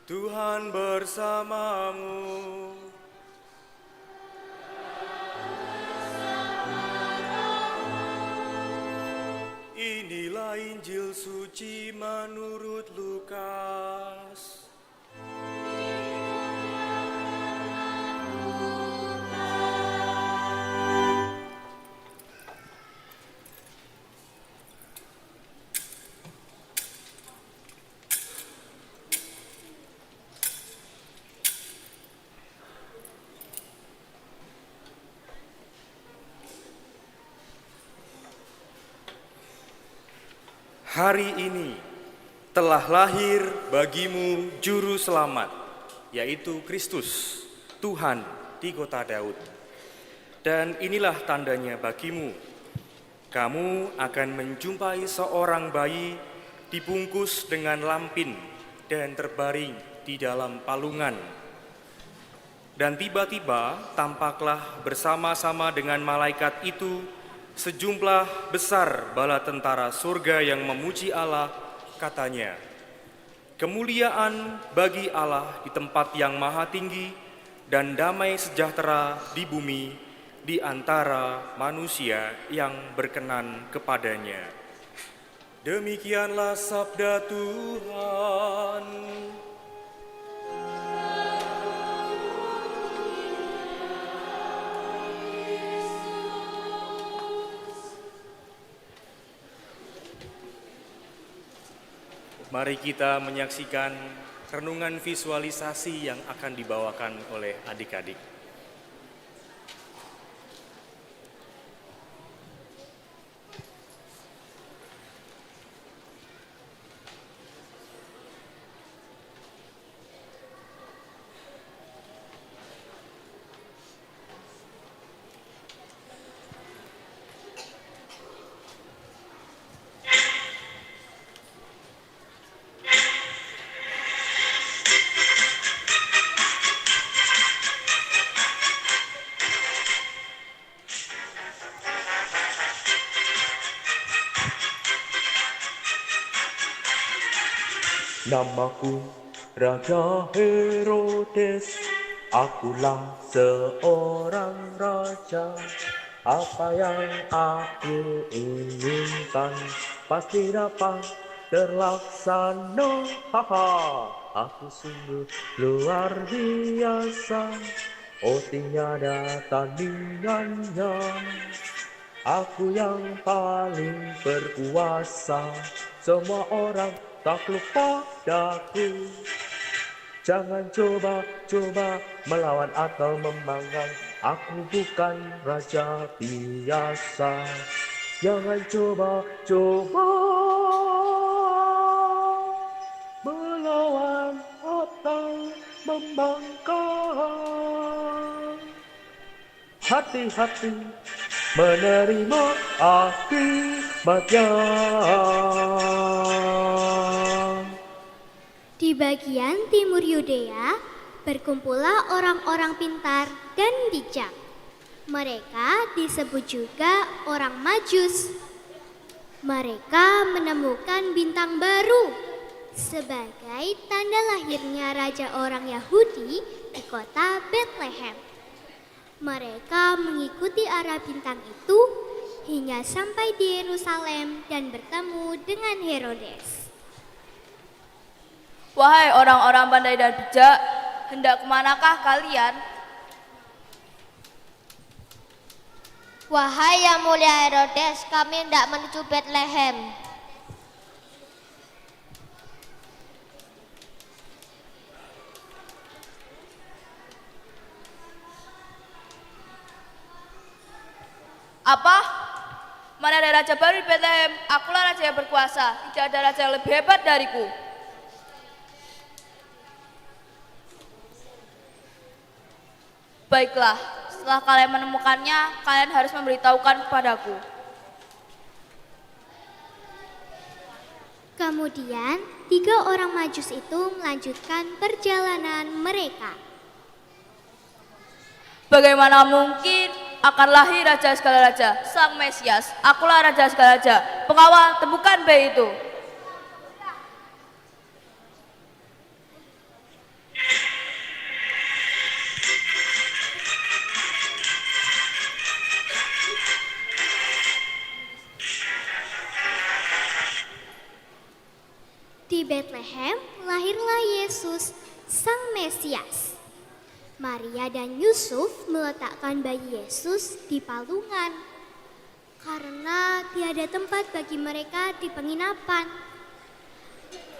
Tuhan bersamamu. Inilah Injil suci menurut Lukas. Hari ini telah lahir bagimu Juru Selamat, yaitu Kristus, Tuhan di kota Daud. Dan inilah tandanya bagimu, kamu akan menjumpai seorang bayi dibungkus dengan lampin dan terbaring di dalam palungan. Dan tiba-tiba tampaklah bersama-sama dengan malaikat itu sejumlah besar bala tentara surga yang memuji Allah, katanya, kemuliaan bagi Allah di tempat yang maha tinggi dan damai sejahtera di bumi di antara manusia yang berkenan kepadanya. Demikianlah sabda Tuhan. Mari kita menyaksikan renungan visualisasi yang akan dibawakan oleh adik-adik. Namaku Raja Herodes, akulah seorang raja. Apa yang aku inginkan pasti dapat terlaksana. Aku sungguh luar biasa, oh tiada tandingannya. Aku yang paling berkuasa, semua orang takluk padaku. Jangan coba-coba melawan atau membangkang, aku bukan raja biasa. Jangan coba-coba melawan atau membangkang. Hati-hati menerima akibatnya. Di bagian timur Yudea, berkumpullah orang-orang pintar dan bijak. Mereka disebut juga orang Majus. Mereka menemukan bintang baru sebagai tanda lahirnya raja orang Yahudi di kota Bethlehem. Mereka mengikuti arah bintang itu hingga sampai di Yerusalem dan bertemu dengan Herodes. Wahai orang-orang pandai dan bijak, hendak kemanakah kalian? Wahai yang mulia Herodes, kami hendak menuju Bethlehem. Apa? Mana ada raja baru di Bethlehem? Akulah raja yang berkuasa, tidak ada raja yang lebih hebat dariku. Baiklah, setelah kalian menemukannya, kalian harus memberitahukan kepadaku. Kemudian, 3 orang Majus itu melanjutkan perjalanan mereka. Bagaimana mungkin akan lahir raja segala raja, sang Mesias? Akulah raja segala raja. Pengawal, temukan bayi itu. Di Betlehem lahirlah Yesus, Sang Mesias. Maria dan Yusuf meletakkan bayi Yesus di palungan karena tiada tempat bagi mereka di penginapan.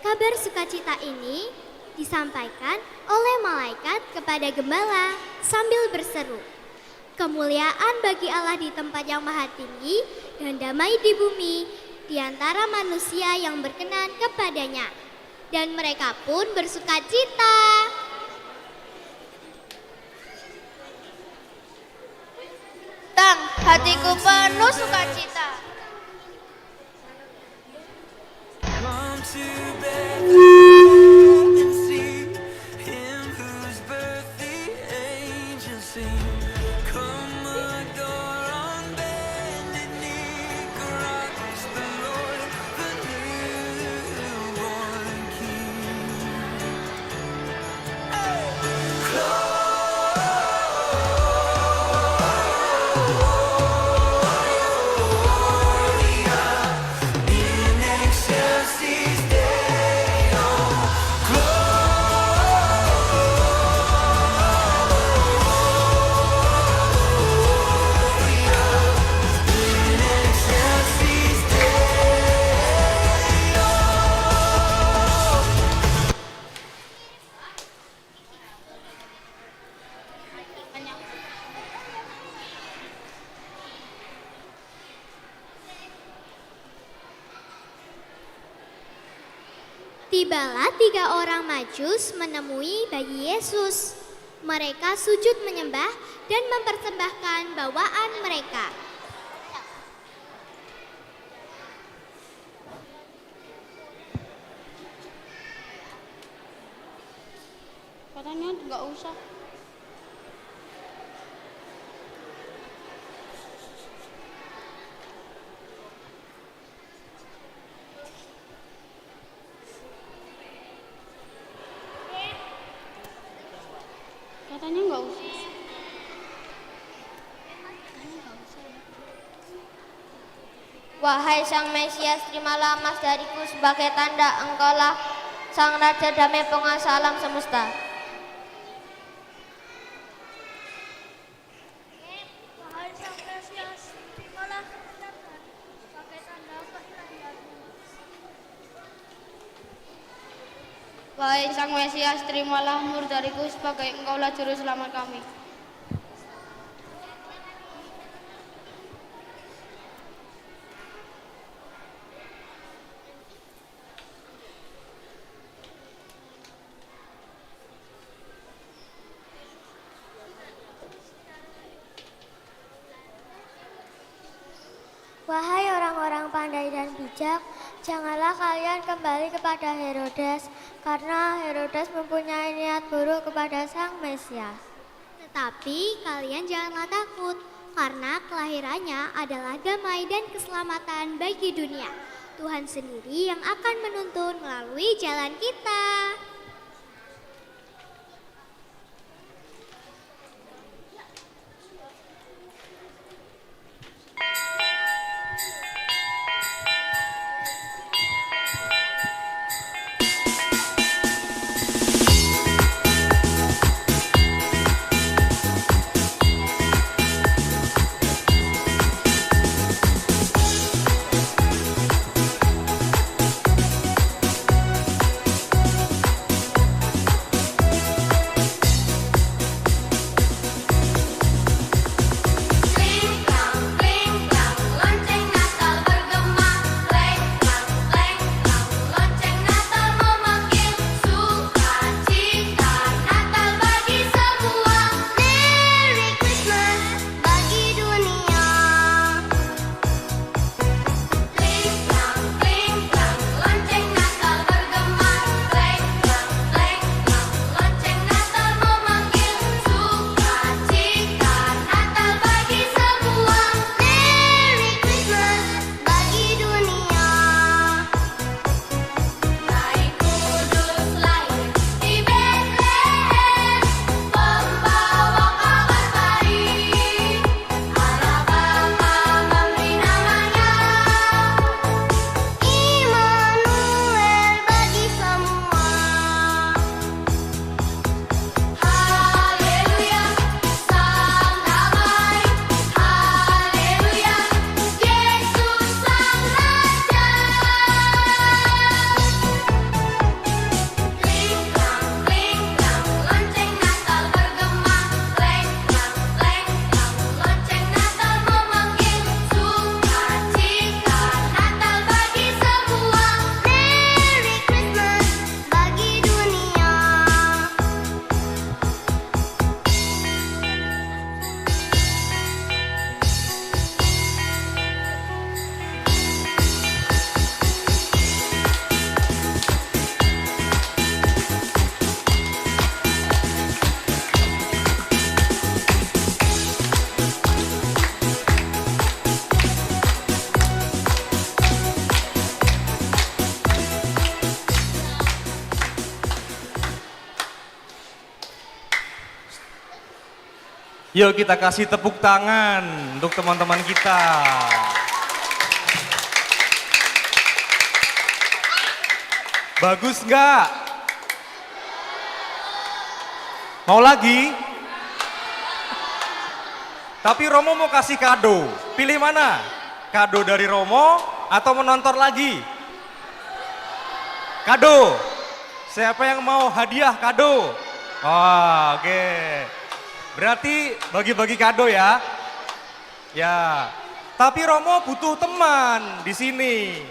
Kabar sukacita ini disampaikan oleh malaikat kepada gembala sambil berseru, "Kemuliaan bagi Allah di tempat yang maha tinggi dan damai di bumi di antara manusia yang berkenan kepadanya." Dan mereka pun bersukacita. Tang, hatiku penuh sukacita. Come to Bethlehem and see him whose birth the angels sing. Come adore on bended knee, Christ the Lord, the newborn King. In excelsis Deo, in excelsis Tibalah 3 orang Majus menemui bayi Yesus. Mereka sujud menyembah dan mempersembahkan bawaan mereka. Katanya nggak usah. Katanya nggak usah. Wahai Sang Mesias, terimalah emas dariku sebagai tanda Engkaulah Sang Raja Damai Penguasa alam semesta. Wahai Sang Mesias, terimalah kebenaran sebagai tanda keilahianmu. Wahai Sang Mesias, terimalah mur dariku sebagai Engkaulah Juru Selamat kami. Wahai orang-orang pandai dan bijak, janganlah kalian kembali kepada Herodes, karena Herodes mempunyai niat buruk kepada Sang Mesias. Tetapi kalian janganlah takut, karena kelahirannya adalah damai dan keselamatan bagi dunia. Tuhan sendiri yang akan menuntun melalui jalan kita. Yuk kita kasih tepuk tangan untuk teman-teman kita. Bagus nggak? Mau lagi? Tapi Romo mau kasih kado. Pilih mana? Kado dari Romo atau menonton lagi? Kado. Siapa yang mau hadiah kado? Oh, oke. Berarti bagi-bagi kado ya. Ya. Tapi Romo butuh teman di sini.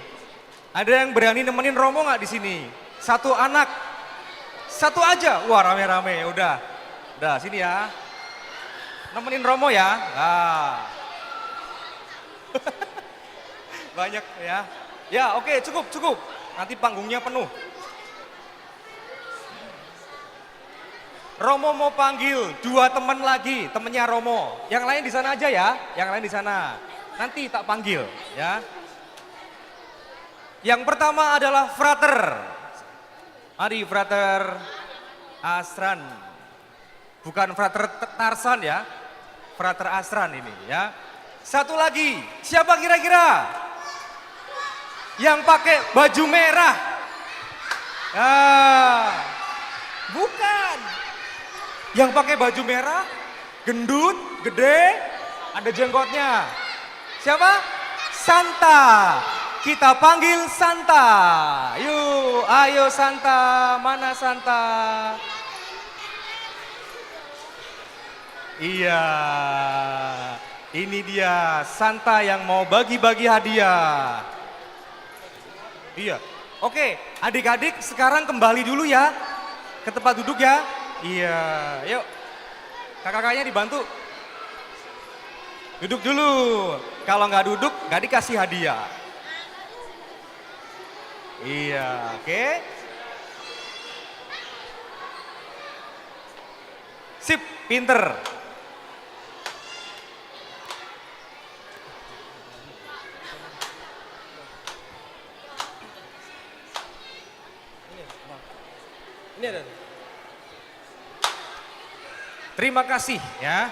Ada yang berani nemenin Romo nggak di sini? Satu anak. Satu aja. Wah, rame-rame. Udah. Udah, sini ya. Nemenin Romo ya. Nah. Banyak ya. Ya, oke, cukup. Nanti panggungnya penuh. Romo mau panggil 2 teman lagi, temennya Romo. Yang lain di sana aja ya, yang lain di sana. Nanti tak panggil ya. Yang pertama adalah Frater. Mari Frater Asran. Bukan Frater Tarsan ya, Frater Asran ini ya. Satu lagi, siapa kira-kira? Yang pakai baju merah. Bukan. Yang pakai baju merah, gendut, gede, ada jenggotnya. Siapa? Santa. Kita panggil Santa. Yuk, ayo Santa. Mana Santa? Iya. Ini dia Santa yang mau bagi-bagi hadiah. Iya. Oke, adik-adik sekarang kembali dulu ya ke tempat duduk ya. Iya, yuk. Kakak-kakaknya dibantu. Duduk dulu. Kalau nggak duduk, nggak dikasih hadiah. Iya, oke. Sip, pinter. Ini ada. Terima kasih ya.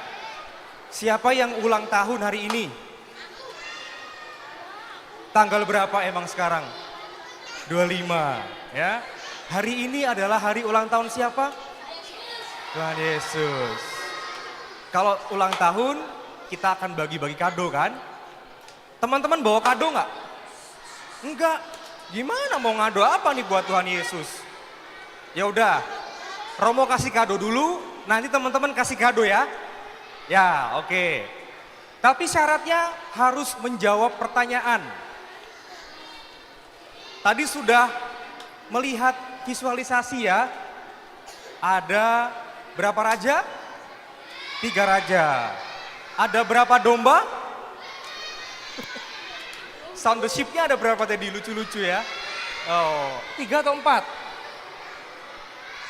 Siapa yang ulang tahun hari ini? Tanggal berapa emang sekarang? 25 ya. Hari ini adalah hari ulang tahun siapa? Tuhan Yesus. Kalau ulang tahun kita akan bagi-bagi kado kan? Teman-teman bawa kado nggak? Enggak. Gimana mau ngado apa nih buat Tuhan Yesus? Ya udah, Romo kasih kado dulu, nanti teman-teman kasih kado ya. Ya, oke. Tapi syaratnya harus menjawab pertanyaan. Tadi sudah melihat visualisasi ya. Ada berapa raja? 3 raja. Ada berapa domba? Sound the sheep-nya ada berapa tadi? Lucu-lucu ya. Oh, 3 atau 4?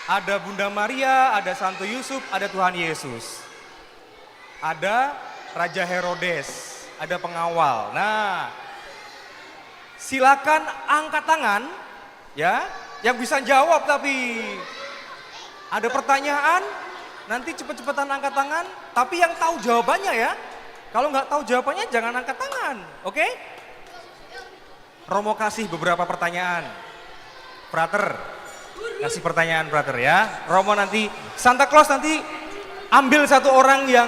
Ada Bunda Maria, ada Santo Yusuf, ada Tuhan Yesus. Ada Raja Herodes, ada pengawal. Nah, silakan angkat tangan ya, yang bisa jawab tapi ada pertanyaan, nanti cepet-cepetan angkat tangan, tapi yang tahu jawabannya ya. Kalau nggak tahu jawabannya jangan angkat tangan, oke? Romo kasih beberapa pertanyaan. Frater. Kasih pertanyaan brother ya. Romo nanti, Santa Claus nanti ambil 1 orang yang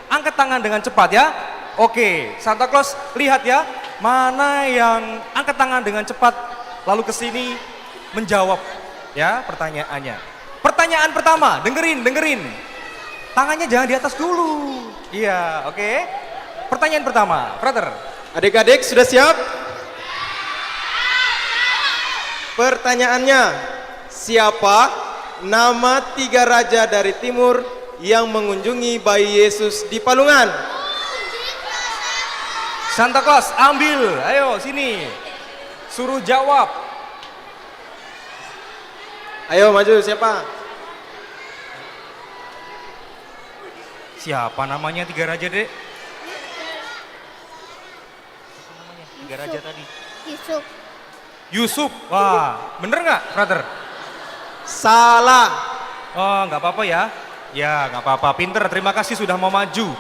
angkat tangan dengan cepat ya. Oke, Santa Claus lihat ya. Mana yang angkat tangan dengan cepat lalu ke sini menjawab ya pertanyaannya. Pertanyaan pertama, dengerin. Tangannya jangan di atas dulu. Iya, oke. Pertanyaan pertama, brother. Adik-adik sudah siap? Pertanyaannya, siapa nama 3 raja dari timur yang mengunjungi bayi Yesus di palungan? Santa Claus ambil, ayo sini. Suruh jawab. Ayo maju, siapa? Siapa namanya 3 raja, Dek? Siapa namanya 3 raja tadi? Yusuf. Yusuf. Wah, bener nggak, brother? Salah. Oh, nggak apa-apa ya. Ya, nggak apa-apa. Pinter, terima kasih sudah mau maju.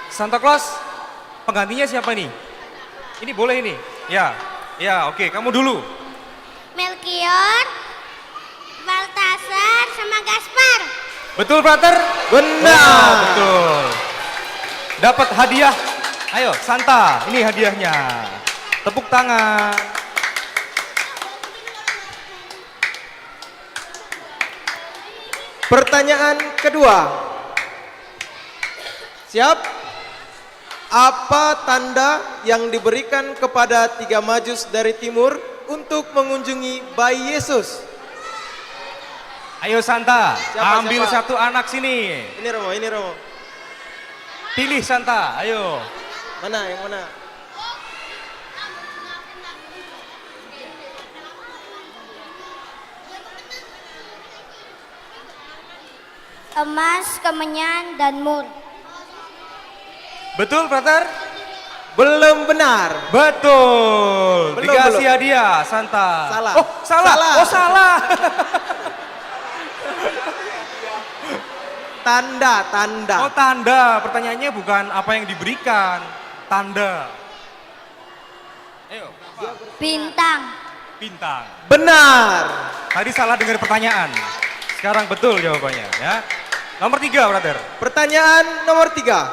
Santa Claus, penggantinya siapa nih? Ini boleh ini? Ya, oke. Kamu dulu. Melkior, Baltasar, sama Gaspar. Betul, brother? Benar. Wah, betul. Dapat hadiah. Ayo, Santa, ini hadiahnya. Tepuk tangan. Pertanyaan kedua. Siap? Apa tanda yang diberikan kepada 3 Majus dari timur untuk mengunjungi bayi Yesus? Ayo Santa, Siapa, ambil siapa? satu anak sini. Ini Romo. Pilih Santa, ayo. Mana yang mana? Emas, kemenyan, dan mur. Betul, brother? Belum benar. Betul. Belum, Dikasih belum. hadiah, Santa. Salah. Oh, salah. Salah. Oh, salah. Tanda. Oh, tanda. Pertanyaannya bukan apa yang diberikan. Tanda. Ayo, Bintang. bintang. Benar. Tadi salah dengar pertanyaan. Sekarang betul jawabannya, ya. Nomor 3, brother. Pertanyaan nomor 3.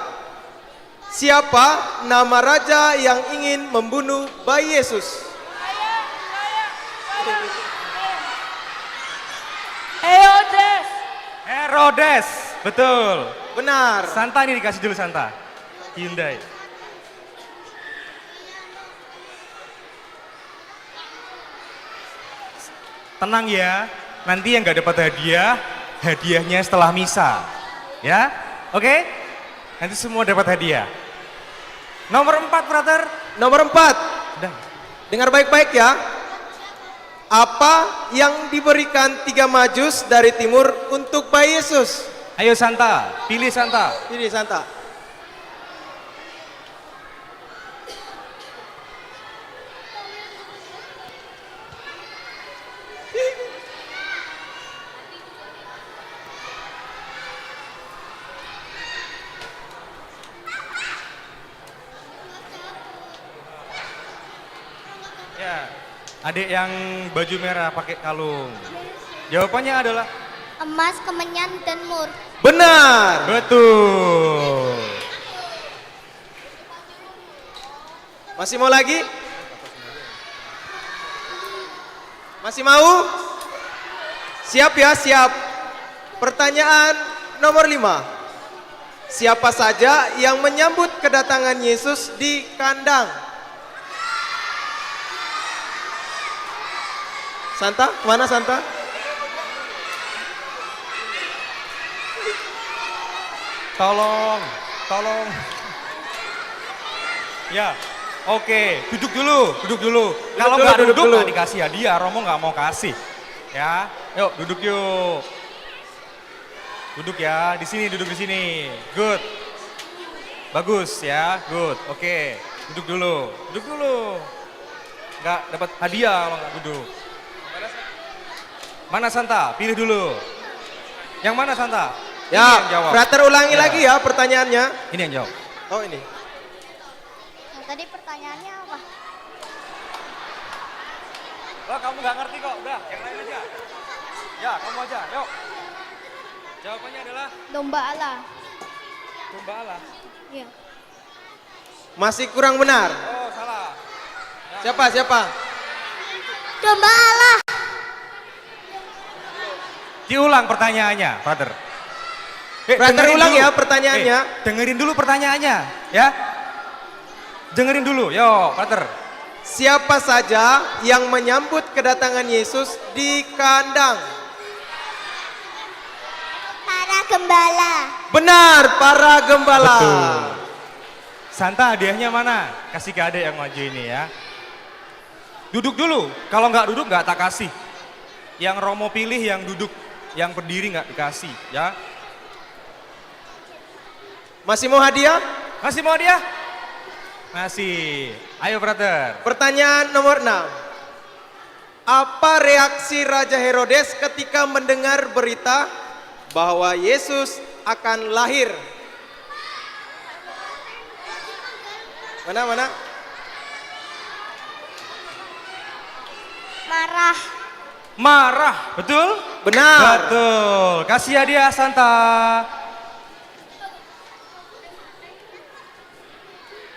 Siapa nama raja yang ingin membunuh bayi Yesus? Herodes. Herodes. Betul. Benar. Santa ini dikasih dulu Santa. Hyundai. Tenang ya, nanti yang nggak dapat hadiah, hadiahnya setelah misa. Ya, oke? Nanti semua dapat hadiah. Nomor 4, brother. Nomor 4. Udah. Dengar baik-baik ya. Apa yang diberikan 3 Majus dari timur untuk bayi Yesus? Ayo Santa, pilih Santa. Ini Santa. Ya, adik yang baju merah pakai kalung. Jawabannya adalah Emas, kemenyan, dan mur. Benar. betul. Masih mau lagi? Masih mau? Siap ya, siap. Pertanyaan nomor 5. Siapa saja yang menyambut kedatangan Yesus di kandang? Santa, kemana Santa? Tolong. Ya, oke. Duduk dulu. Kalau nggak duduk duduk dulu. nggak dikasih hadiah, Romo nggak mau kasih. Ya, yuk duduk yuk. Duduk ya, duduk di sini. Good. Bagus ya, good. Oke, duduk dulu. Nggak dapat hadiah kalau nggak duduk. Mana Santa? Pilih dulu. Yang mana Santa? Ini yang Ya, jawab. Frater ulangi Ya. lagi ya pertanyaannya. Ini yang jawab. Oh ini. Tadi pertanyaannya apa? Oh, kamu nggak ngerti kok. Udah, yang lain aja. Ya, kamu aja. Yuk. Jawabannya adalah Domba Allah. domba Allah. Iya. Masih kurang benar. Oh, salah. Siapa? Domba Allah. Diulang pertanyaannya, brother. Brother, dengerin ulang dulu. ya pertanyaannya. Dengerin dulu pertanyaannya, ya. Dengerin dulu, yo, brother. Siapa saja yang menyambut kedatangan Yesus di kandang? Para gembala. Benar, para gembala. Betul. Santa hadiahnya mana? Kasih ke adek yang maju ini ya. Duduk dulu, kalau nggak duduk nggak tak kasih. Yang Romo pilih yang duduk, yang berdiri nggak dikasih, ya. Masih mau hadiah? Masih mau dia? Masih. Ayo brother. Pertanyaan nomor 6. Apa reaksi Raja Herodes ketika mendengar berita bahwa Yesus akan lahir. Mana? Marah. Marah, betul? Benar. Betul. Kasih hadiah Santa.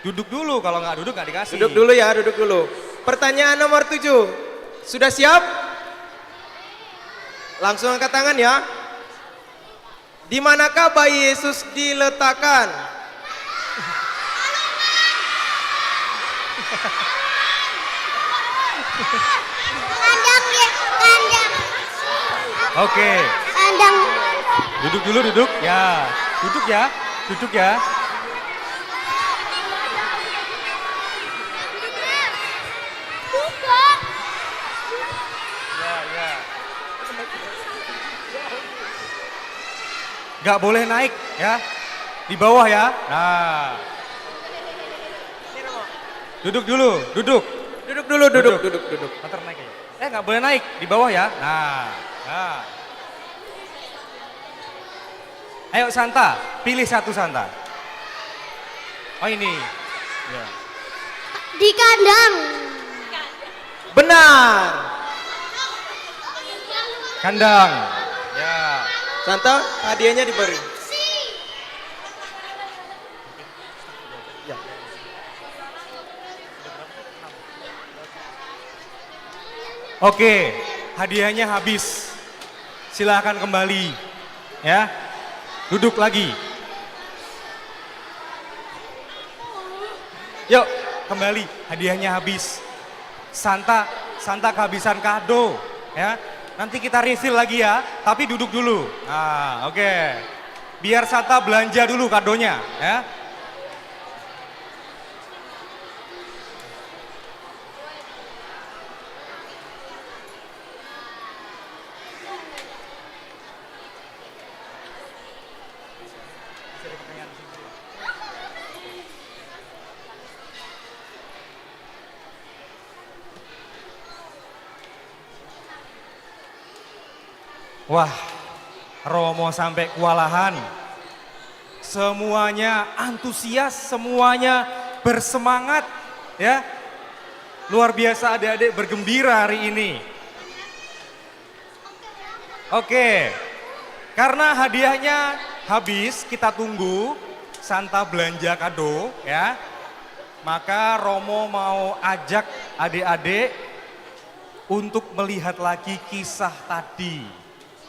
Duduk dulu, kalau nggak duduk nggak dikasih. Duduk dulu ya, duduk dulu. Pertanyaan nomor 7. Sudah siap? Langsung angkat tangan ya. Di manakah bayi Yesus diletakkan? Kandang ya, kandang. Oke. Kandang. Duduk dulu, duduk. Ya. Duduk ya. Duduk ya. Gak boleh naik ya. Di bawah ya. Nah. Duduk dulu, duduk. Duduk dulu, duduk. Ntar naik aja. Gak boleh naik, di bawah ya. Nah. Ayo Santa, pilih satu Santa. Oh ini. Ya. Di kandang. Benar. Kandang. Ya. Santa, hadiahnya diberi. Oke, hadiahnya habis. Silahkan kembali. Ya. Duduk lagi. Yuk, kembali. Hadiahnya habis. Santa kehabisan kado. Ya. Nanti kita refill lagi ya, tapi duduk dulu. Nah, oke. Biar Santa belanja dulu kadonya, ya. Wah, Romo sampai kewalahan. Semuanya antusias, semuanya bersemangat ya. Luar biasa adik-adik bergembira hari ini. Oke, karena hadiahnya habis, kita tunggu Santa belanja kado ya. Maka Romo mau ajak adik-adik untuk melihat lagi kisah tadi.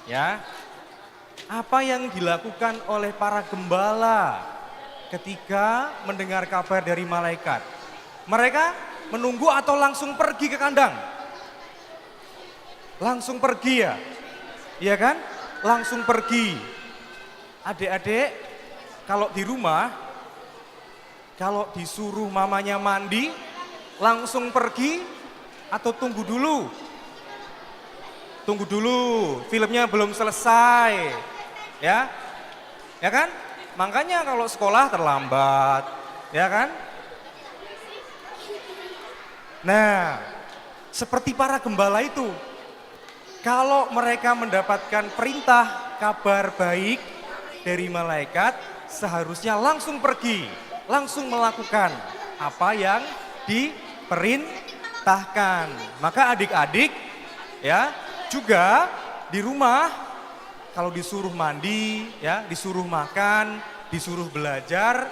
Ya, apa yang dilakukan oleh para gembala ketika mendengar kabar dari malaikat? Mereka menunggu atau langsung pergi ke kandang? Langsung pergi ya? Iya kan? Langsung pergi. Adik-adik, kalau di rumah, kalau disuruh mamanya mandi, langsung pergi atau tunggu dulu? Tunggu dulu, filmnya belum selesai, ya kan? Makanya kalau sekolah terlambat, ya kan? Nah, seperti para gembala itu, kalau mereka mendapatkan perintah kabar baik dari malaikat, seharusnya langsung pergi, langsung melakukan apa yang diperintahkan. Maka adik-adik, ya, juga di rumah kalau disuruh mandi, ya, disuruh makan, disuruh belajar,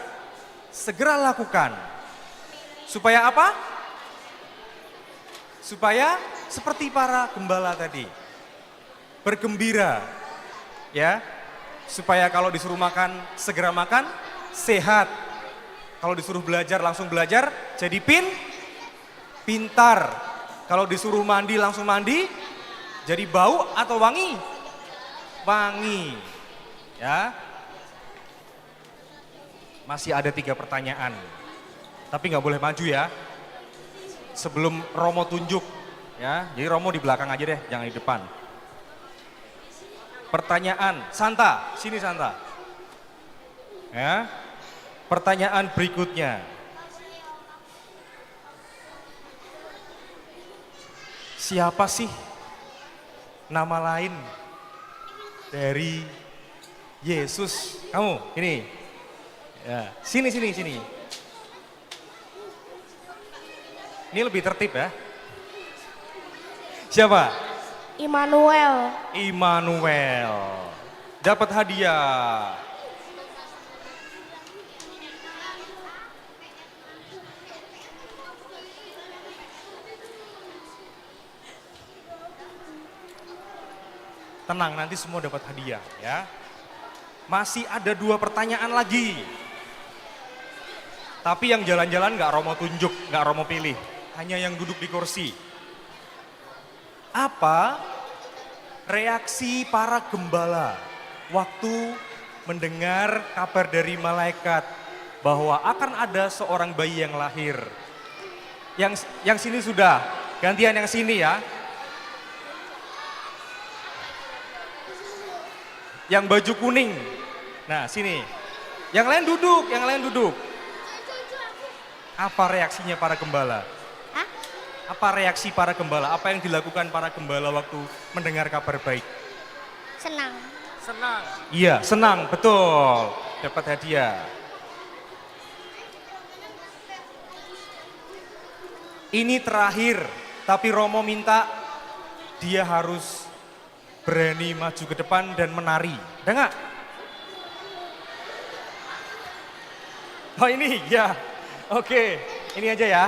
segera lakukan. Supaya apa? Supaya seperti para gembala tadi, bergembira, ya. Supaya kalau disuruh makan, segera makan, sehat. Kalau disuruh belajar, langsung belajar, jadi pintar. Kalau disuruh mandi, langsung mandi, jadi bau atau wangi? Wangi. Ya. Masih ada 3 pertanyaan. Tapi nggak boleh maju ya. Sebelum Romo tunjuk. Ya, jadi Romo di belakang aja deh, jangan di depan. Pertanyaan, Santa, sini Santa. Ya. Pertanyaan berikutnya. Siapa sih nama lain dari Yesus, kamu ini. Ya, sini. Ini lebih tertib ya. Siapa? Immanuel. Immanuel. Dapat hadiah. Tenang, nanti semua dapat hadiah ya. Masih ada 2 pertanyaan lagi. Tapi yang jalan-jalan gak Romo tunjuk, gak Romo pilih. Hanya yang duduk di kursi. Apa reaksi para gembala waktu mendengar kabar dari malaikat bahwa akan ada seorang bayi yang lahir? Yang sini sudah, gantian yang sini ya. Yang baju kuning. Nah, sini. Yang lain duduk. Apa reaksinya para gembala? Hah? Apa reaksi para gembala? Apa yang dilakukan para gembala waktu mendengar kabar baik? Senang. Iya, senang, betul. Dapat hadiah. Ini terakhir, tapi Romo minta dia harus berani maju ke depan dan menari. Ada nggak? Oh ini, ya. Oke, ini aja ya.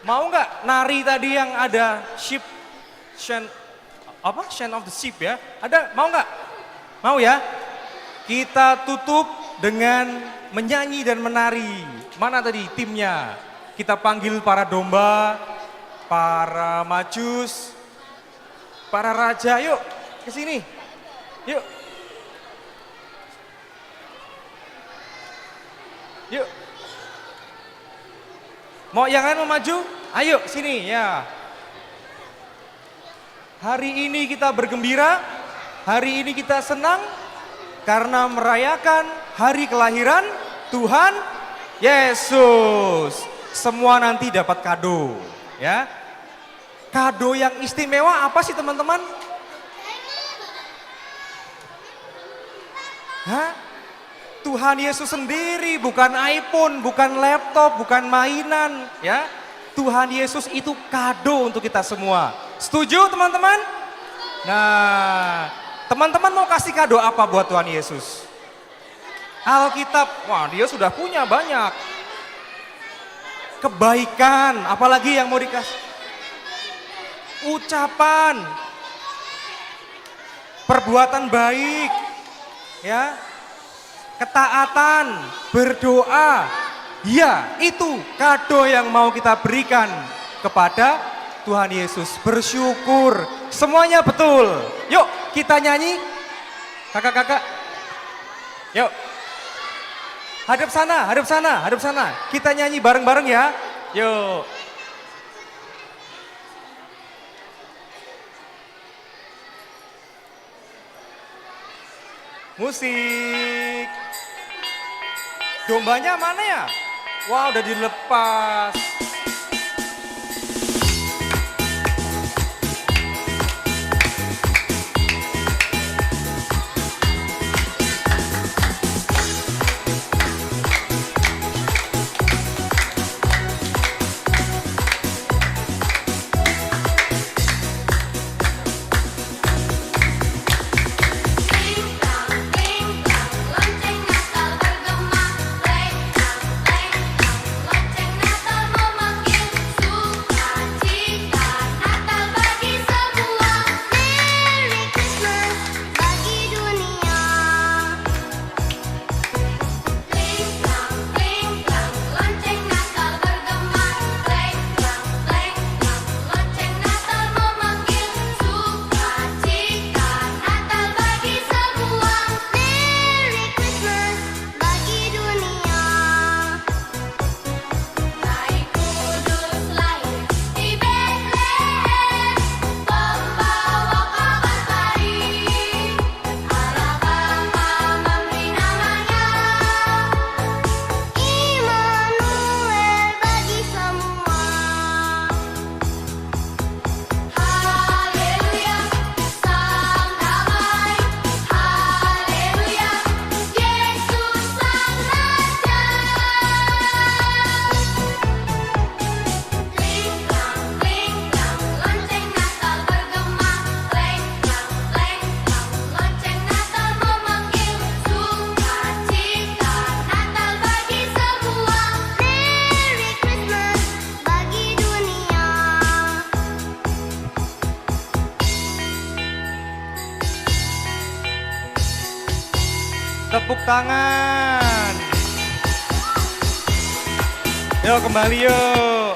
Mau nggak nari tadi yang ada sheep, chant of the sheep ya? Ada, mau nggak? Mau ya? Kita tutup dengan menyanyi dan menari. Mana tadi timnya? Kita panggil para domba, para majus, para raja, yuk ke sini. Yuk. Yuk. Mau yang lain mau maju? Ayo sini ya. Hari ini kita bergembira, hari ini kita senang karena merayakan hari kelahiran Tuhan Yesus. Semua nanti dapat kado, ya. Kado yang istimewa apa sih teman-teman? Hah? Tuhan Yesus sendiri, bukan iPhone, bukan laptop, bukan mainan, ya. Tuhan Yesus itu kado untuk kita semua. Setuju teman-teman? Nah, teman-teman mau kasih kado apa buat Tuhan Yesus? Alkitab, wah dia sudah punya banyak. Kebaikan, apalagi yang mau dikasih? Ucapan, perbuatan baik, ya, ketaatan, berdoa, ya itu kado yang mau kita berikan kepada Tuhan Yesus. Bersyukur, semuanya betul. Yuk kita nyanyi, kakak-kakak, yuk. Hadap sana, hadap sana, hadap sana. Kita nyanyi bareng-bareng ya, yuk. Musik. Dombanya mana ya? Wah, udah dilepas. Lonceng Natal bergema, Tepuk tangan. Yuk kembali yuk.